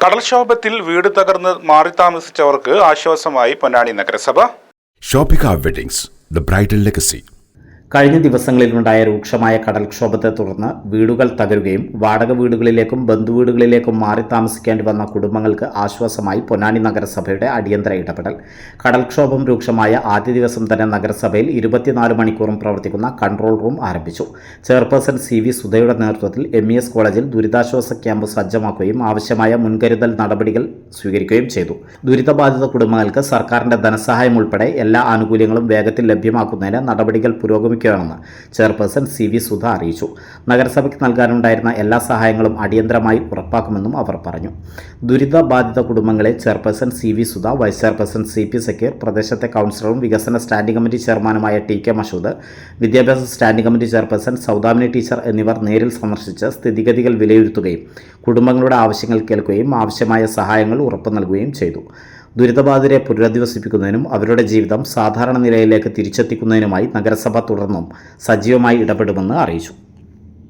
കടൽക്ഷോഭത്തിൽ വീട് തകർന്ന് മാറി താമസിച്ചവർക്ക് ആശ്വാസമായി പൊന്നാനി നഗരസഭ. Shoppika weddings, the bridal legacy. കഴിഞ്ഞ ദിവസങ്ങളിലുണ്ടായ രൂക്ഷമായ കടൽക്ഷോഭത്തെ തുടർന്ന് വീടുകൾ തകരുകയും വാടക വീടുകളിലേക്കും ബന്ധുവീടുകളിലേക്കും മാറി താമസിക്കേണ്ടി വന്ന കുടുംബങ്ങൾക്ക് ആശ്വാസമായി പൊന്നാനി നഗരസഭയുടെ അടിയന്തര ഇടപെടൽ. കടൽക്ഷോഭം രൂക്ഷമായ ആദ്യ ദിവസം തന്നെ നഗരസഭയിൽ 24 മണിക്കൂറും പ്രവർത്തിക്കുന്ന കൺട്രോൾ റൂം ആരംഭിച്ചു. ചെയർപേഴ്സൺ CV സുധയുടെ നേതൃത്വത്തിൽ MES കോളേജിൽ ദുരിതാശ്വാസ ക്യാമ്പ് സജ്ജമാക്കുകയും ആവശ്യമായ മുൻകരുതൽ നടപടികൾ സ്വീകരിക്കുകയും ചെയ്തു. ദുരിതബാധിത കുടുംബങ്ങൾക്ക് സർക്കാരിന്റെ ധനസഹായം ഉൾപ്പെടെ എല്ലാ ആനുകൂല്യങ്ങളും വേഗത്തിൽ ലഭ്യമാക്കുന്നതിന് നടപടികൾ പുരോഗമിക്കുകയാണെന്ന് ചെയർപേഴ്സൺ CV സുധ അറിയിച്ചു. നഗരസഭയ്ക്ക് നൽകാനുണ്ടായിരുന്ന എല്ലാ സഹായങ്ങളും അടിയന്തരമായി ഉറപ്പാക്കുമെന്നും അവർ പറഞ്ഞു. ദുരിതബാധിത കുടുംബങ്ങളെ chairperson CV Sudha, vice chairperson CP Sakeer, പ്രദേശത്തെ കൗൺസിലറും വികസന സ്റ്റാൻഡിംഗ് കമ്മിറ്റി ചെയർമാനുമായ TK മഷൂദ്, വിദ്യാഭ്യാസ standing committee chairperson Soudamini teacher എന്നിവർ നേരിൽ സന്ദർശിച്ച് സ്ഥിതിഗതികൾ വിലയിരുത്തുകയും കുടുംബങ്ങളുടെ ആവശ്യങ്ങൾ കേൾക്കുകയും ആവശ്യമായ സഹായങ്ങൾ ഉറപ്പു നൽകുകയും ചെയ്തു. ദുരിതബാധിതരെ പുനരധിവസിപ്പിക്കുന്നതിനും അവരുടെ ജീവിതം സാധാരണ നിലയിലേക്ക് തിരിച്ചെത്തിക്കുന്നതിനുമായി നഗരസഭ തുടർന്നും സജീവമായി ഇടപെടുമെന്ന് അറിയിച്ചു.